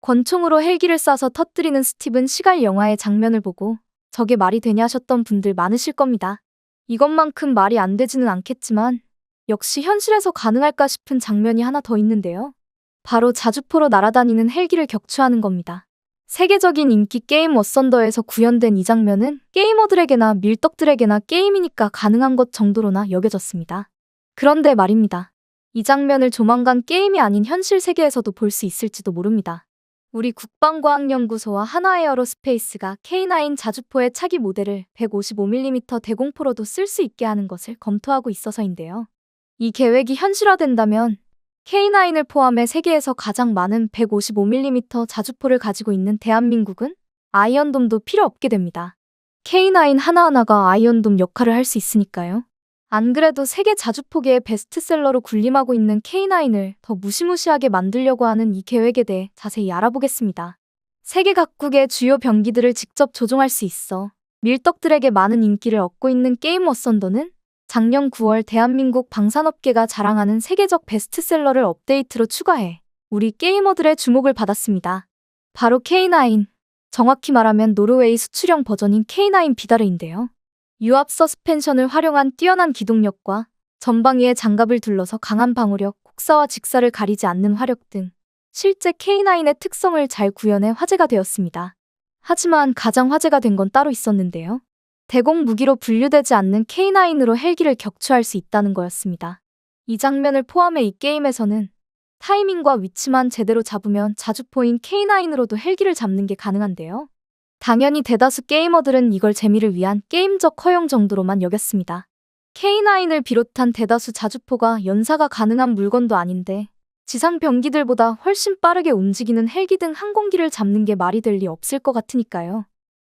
권총으로 헬기를 쏴서 터뜨리는 스티븐 시갈 영화의 장면을 보고 저게 말이 되냐 하셨던 분들 많으실 겁니다. 이것만큼 말이 안 되지는 않겠지만 역시 현실에서 가능할까 싶은 장면이 하나 더 있는데요. 바로 자주포로 날아다니는 헬기를 격추하는 겁니다. 세계적인 인기 게임 워썬더에서 구현된 이 장면은 게이머들에게나 밀떡들에게나 게임이니까 가능한 것 정도로나 여겨졌습니다. 그런데 말입니다. 이 장면을 조만간 게임이 아닌 현실 세계에서도 볼 수 있을지도 모릅니다. 우리 국방과학연구소와 하나에어로스페이스가 K9 자주포의 차기 모델을 155mm 대공포로도 쓸 수 있게 하는 것을 검토하고 있어서인데요. 이 계획이 현실화된다면 K9을 포함해 세계에서 가장 많은 155mm 자주포를 가지고 있는 대한민국은 아이언돔도 필요 없게 됩니다. K9 하나하나가 아이언돔 역할을 할 수 있으니까요. 안 그래도 세계 자주포계의 베스트셀러로 군림하고 있는 K9을 더 무시무시하게 만들려고 하는 이 계획에 대해 자세히 알아보겠습니다. 세계 각국의 주요 병기들을 직접 조종할 수 있어 밀떡들에게 많은 인기를 얻고 있는 게임 워썬더는 작년 9월 대한민국 방산업계가 자랑하는 세계적 베스트셀러를 업데이트로 추가해 우리 게이머들의 주목을 받았습니다. 바로 K9, 정확히 말하면 노르웨이 수출형 버전인 K9 비다르인데요. 유압 서스펜션을 활용한 뛰어난 기동력과 전방위의 장갑을 둘러서 강한 방호력, 곡사와 직사를 가리지 않는 화력 등 실제 K9의 특성을 잘 구현해 화제가 되었습니다. 하지만 가장 화제가 된 건 따로 있었는데요. 대공 무기로 분류되지 않는 K9으로 헬기를 격추할 수 있다는 거였습니다. 이 장면을 포함해 이 게임에서는 타이밍과 위치만 제대로 잡으면 자주포인 K9으로도 헬기를 잡는 게 가능한데요. 당연히 대다수 게이머들은 이걸 재미를 위한 게임적 허용 정도로만 여겼습니다. K9을 비롯한 대다수 자주포가 연사가 가능한 물건도 아닌데 지상 병기들보다 훨씬 빠르게 움직이는 헬기 등 항공기를 잡는 게 말이 될 리 없을 것 같으니까요.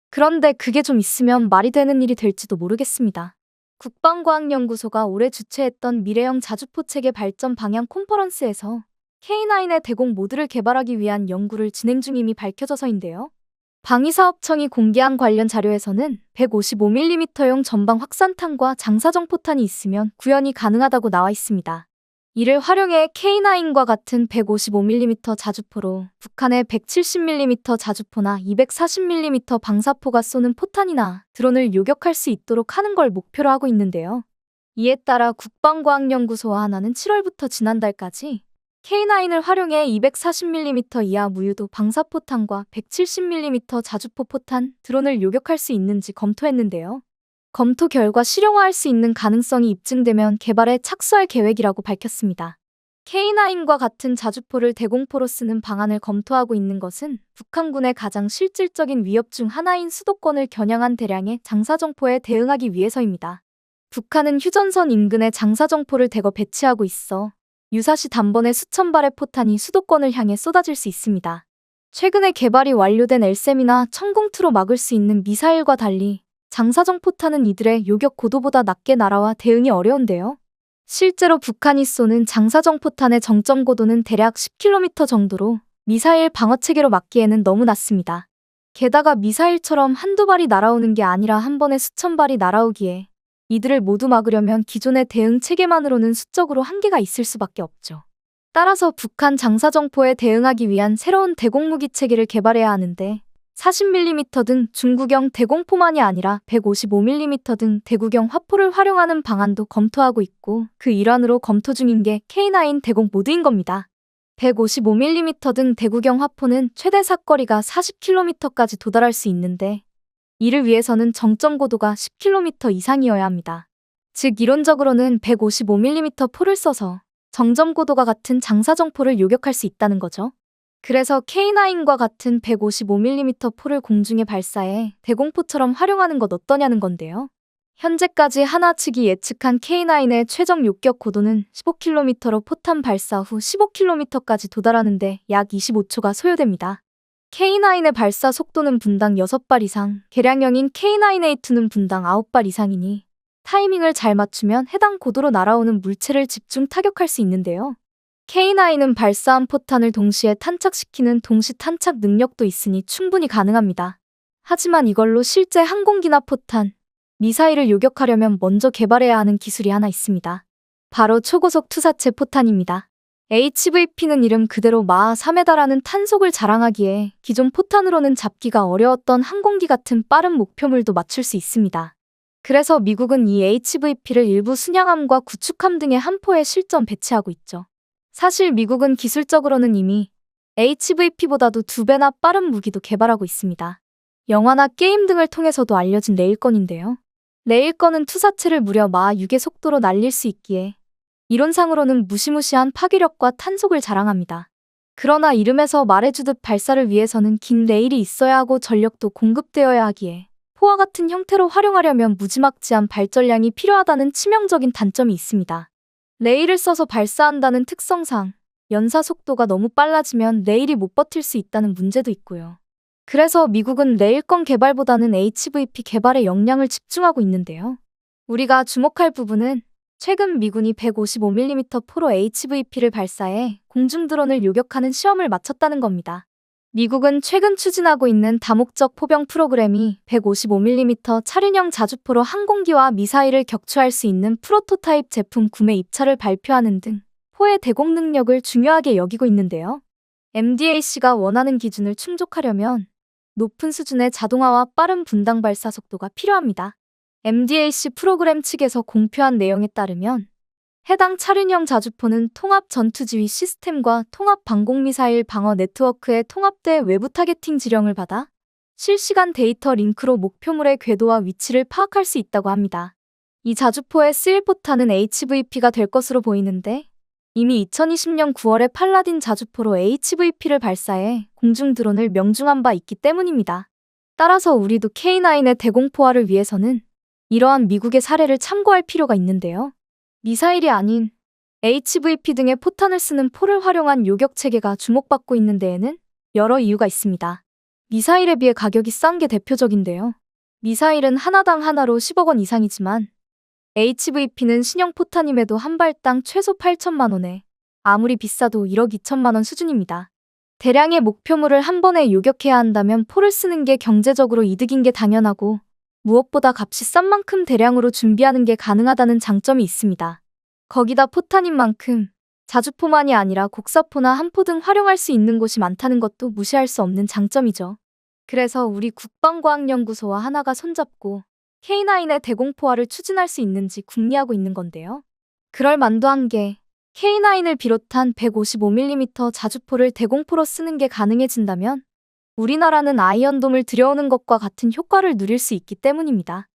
그런데 그게 좀 있으면 말이 되는 일이 될지도 모르겠습니다. 국방과학연구소가 올해 주최했던 미래형 자주포 체계 발전 방향 컨퍼런스에서 K9의 대공 모드를 개발하기 위한 연구를 진행 중임이 밝혀져서인데요. 방위사업청이 공개한 관련 자료에서는 155mm용 전방 확산탄과 장사정 포탄이 있으면 구현이 가능하다고 나와 있습니다. 이를 활용해 K9과 같은 155mm 자주포로 북한의 170mm 자주포나 240mm 방사포가 쏘는 포탄이나 드론을 요격할 수 있도록 하는 걸 목표로 하고 있는데요. 이에 따라 국방과학연구소와 하나는 7월부터 지난달까지 K9을 활용해 240mm 이하 무유도 방사포탄과 170mm 자주포 포탄, 드론을 요격할 수 있는지 검토했는데요. 검토 결과 실용화할 수 있는 가능성이 입증되면 개발에 착수할 계획이라고 밝혔습니다. K9과 같은 자주포를 대공포로 쓰는 방안을 검토하고 있는 것은 북한군의 가장 실질적인 위협 중 하나인 수도권을 겨냥한 대량의 장사정포에 대응하기 위해서입니다. 북한은 휴전선 인근에 장사정포를 대거 배치하고 있어 유사시 단번에 수천 발의 포탄이 수도권을 향해 쏟아질 수 있습니다. 최근에 개발이 완료된 엘셈이나 청궁2로 막을 수 있는 미사일과 달리 장사정 포탄은 이들의 요격 고도보다 낮게 날아와 대응이 어려운데요. 실제로 북한이 쏘는 장사정 포탄의 정점 고도는 대략 10km 정도로 미사일 방어체계로 막기에는 너무 낮습니다. 게다가 미사일처럼 한두 발이 날아오는 게 아니라 한 번에 수천 발이 날아오기에 이들을 모두 막으려면 기존의 대응 체계만으로는 수적으로 한계가 있을 수밖에 없죠. 따라서 북한 장사정포에 대응하기 위한 새로운 대공무기 체계를 개발해야 하는데 40mm 등 중구경 대공포만이 아니라 155mm 등 대구경 화포를 활용하는 방안도 검토하고 있고 그 일환으로 검토 중인 게 K9 대공 모드인 겁니다. 155mm 등 대구경 화포는 최대 사거리가 40km까지 도달할 수 있는데 이를 위해서는 정점 고도가 10km 이상이어야 합니다. 즉 이론적으로는 155mm 포를 써서 정점 고도가 같은 장사정포를 요격할 수 있다는 거죠. 그래서 K9과 같은 155mm 포를 공중에 발사해 대공포처럼 활용하는 것 어떠냐는 건데요. 현재까지 하나 측이 예측한 K9의 최적 요격 고도는 15km로 포탄 발사 후 15km까지 도달하는데 약 25초가 소요됩니다. K9의 발사 속도는 분당 6발 이상, 개량형인 K9A2는 분당 9발 이상이니 타이밍을 잘 맞추면 해당 고도로 날아오는 물체를 집중 타격할 수 있는데요. K9은 발사한 포탄을 동시에 탄착시키는 동시 탄착 능력도 있으니 충분히 가능합니다. 하지만 이걸로 실제 항공기나 포탄, 미사일을 요격하려면 먼저 개발해야 하는 기술이 하나 있습니다. 바로 초고속 투사체 포탄입니다. HVP는 이름 그대로 마하 3에다라는 탄속을 자랑하기에 기존 포탄으로는 잡기가 어려웠던 항공기 같은 빠른 목표물도 맞출 수 있습니다. 그래서 미국은 이 HVP를 일부 순양함과 구축함 등의 함포에 실전 배치하고 있죠. 사실 미국은 기술적으로는 이미 HVP보다도 2배나 빠른 무기도 개발하고 있습니다. 영화나 게임 등을 통해서도 알려진 레일건인데요. 레일건은 투사체를 무려 마하 6의 속도로 날릴 수 있기에 이론상으로는 무시무시한 파괴력과 탄속을 자랑합니다. 그러나 이름에서 말해주듯 발사를 위해서는 긴 레일이 있어야 하고 전력도 공급되어야 하기에 포와 같은 형태로 활용하려면 무지막지한 발전량이 필요하다는 치명적인 단점이 있습니다. 레일을 써서 발사한다는 특성상 연사 속도가 너무 빨라지면 레일이 못 버틸 수 있다는 문제도 있고요. 그래서 미국은 레일건 개발보다는 HVP 개발에 역량을 집중하고 있는데요. 우리가 주목할 부분은 최근 미군이 155mm 포로 HVP를 발사해 공중 드론을 요격하는 시험을 마쳤다는 겁니다. 미국은 최근 추진하고 있는 다목적 포병 프로그램이 155mm 차륜형 자주포로 항공기와 미사일을 격추할 수 있는 프로토타입 제품 구매 입찰을 발표하는 등 포의 대공 능력을 중요하게 여기고 있는데요. MDAC가 원하는 기준을 충족하려면 높은 수준의 자동화와 빠른 분당 발사 속도가 필요합니다. MDAC 프로그램 측에서 공표한 내용에 따르면 해당 차륜형 자주포는 통합 전투지휘 시스템과 통합 방공미사일 방어 네트워크의 통합돼 외부 타겟팅 지령을 받아 실시간 데이터 링크로 목표물의 궤도와 위치를 파악할 수 있다고 합니다. 이 자주포에 쓰일 포탄은 HVP가 될 것으로 보이는데 이미 2020년 9월에 팔라딘 자주포로 HVP를 발사해 공중 드론을 명중한 바 있기 때문입니다. 따라서 우리도 K9의 대공포화를 위해서는 이러한 미국의 사례를 참고할 필요가 있는데요. 미사일이 아닌 HVP 등의 포탄을 쓰는 포를 활용한 요격 체계가 주목받고 있는 데에는 여러 이유가 있습니다. 미사일에 비해 가격이 싼 게 대표적인데요. 미사일은 하나당 하나로 10억 원 이상이지만 HVP는 신형 포탄임에도 한 발당 최소 8천만 원에 아무리 비싸도 1억 2천만 원 수준입니다. 대량의 목표물을 한 번에 요격해야 한다면 포를 쓰는 게 경제적으로 이득인 게 당연하고 무엇보다 값이 싼 만큼 대량으로 준비하는 게 가능하다는 장점이 있습니다. 거기다 포탄인 만큼 자주포만이 아니라 곡사포나 함포 등 활용할 수 있는 곳이 많다는 것도 무시할 수 없는 장점이죠. 그래서 우리 국방과학연구소와 하나가 손잡고 K9의 대공포화를 추진할 수 있는지 궁리하고 있는 건데요. 그럴 만도 한 게 K9을 비롯한 155mm 자주포를 대공포로 쓰는 게 가능해진다면 우리나라는 아이언돔을 들여오는 것과 같은 효과를 누릴 수 있기 때문입니다.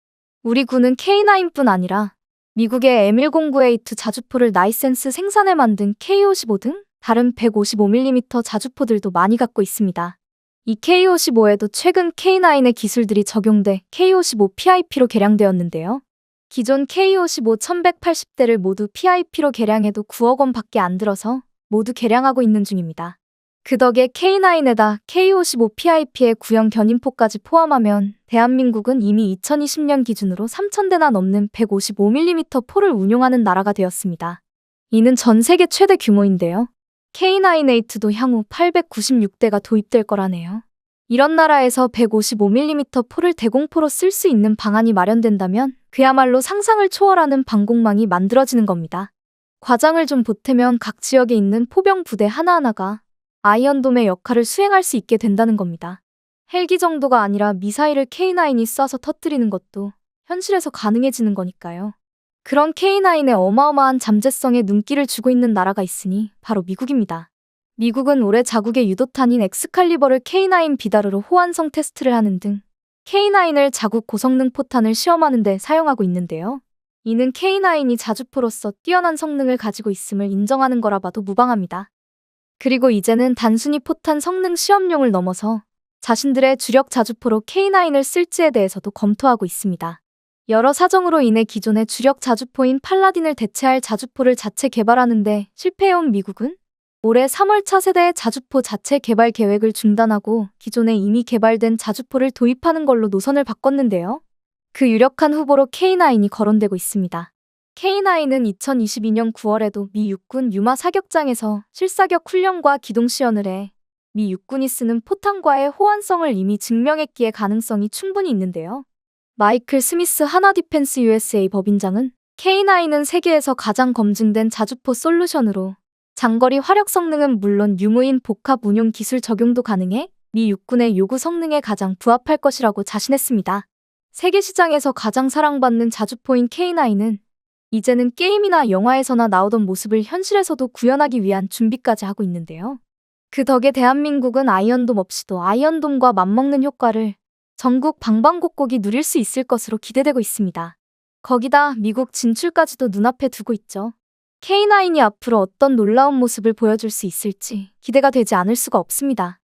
우리 군은 K9뿐 아니라 미국의 M109A2 자주포를 라이센스 생산해 만든 K55 등 다른 155mm 자주포들도 많이 갖고 있습니다. 이 K55에도 최근 K9의 기술들이 적용돼 K55 PIP로 개량되었는데요. 기존 K55 1180대를 모두 PIP로 개량해도 9억 원 밖에 안 들어서 모두 개량하고 있는 중입니다. 그 덕에 K9에다 K55 PIP의 구형 견인포까지 포함하면 대한민국은 이미 2020년 기준으로 3,000대나 넘는 155mm 포를 운용하는 나라가 되었습니다. 이는 전 세계 최대 규모인데요. K9A2도 향후 896대가 도입될 거라네요. 이런 나라에서 155mm 포를 대공포로 쓸 수 있는 방안이 마련된다면 그야말로 상상을 초월하는 방공망이 만들어지는 겁니다. 과장을 좀 보태면 각 지역에 있는 포병 부대 하나하나가 아이언돔의 역할을 수행할 수 있게 된다는 겁니다. 헬기 정도가 아니라 미사일을 K9이 쏴서 터뜨리는 것도 현실에서 가능해지는 거니까요. 그런 K9의 어마어마한 잠재성에 눈길을 주고 있는 나라가 있으니 바로 미국입니다. 미국은 올해 자국의 유도탄인 엑스칼리버를 K9 비다르로 호환성 테스트를 하는 등 K9을 자국 고성능 포탄을 시험하는 데 사용하고 있는데요. 이는 K9이 자주포로서 뛰어난 성능을 가지고 있음을 인정하는 거라 봐도 무방합니다. 그리고 이제는 단순히 포탄 성능 시험용을 넘어서 자신들의 주력 자주포로 K9을 쓸지에 대해서도 검토하고 있습니다. 여러 사정으로 인해 기존의 주력 자주포인 팔라딘을 대체할 자주포를 자체 개발하는데 실패해온 미국은 올해 3월 차세대의 자주포 자체 개발 계획을 중단하고 기존에 이미 개발된 자주포를 도입하는 걸로 노선을 바꿨는데요. 그 유력한 후보로 K9이 거론되고 있습니다. K9은 2022년 9월에도 미 육군 유마 사격장에서 실사격 훈련과 기동 시연을 해 미 육군이 쓰는 포탄과의 호환성을 이미 증명했기에 가능성이 충분히 있는데요. 마이클 스미스 하나 디펜스 USA 법인장은 K9은 세계에서 가장 검증된 자주포 솔루션으로 장거리 화력 성능은 물론 유무인 복합 운용 기술 적용도 가능해 미 육군의 요구 성능에 가장 부합할 것이라고 자신했습니다. 세계 시장에서 가장 사랑받는 자주포인 K9은 이제는 게임이나 영화에서나 나오던 모습을 현실에서도 구현하기 위한 준비까지 하고 있는데요. 그 덕에 대한민국은 아이언돔 없이도 아이언돔과 맞먹는 효과를 전국 방방곡곡이 누릴 수 있을 것으로 기대되고 있습니다. 거기다 미국 진출까지도 눈앞에 두고 있죠. K9이 앞으로 어떤 놀라운 모습을 보여줄 수 있을지 기대가 되지 않을 수가 없습니다.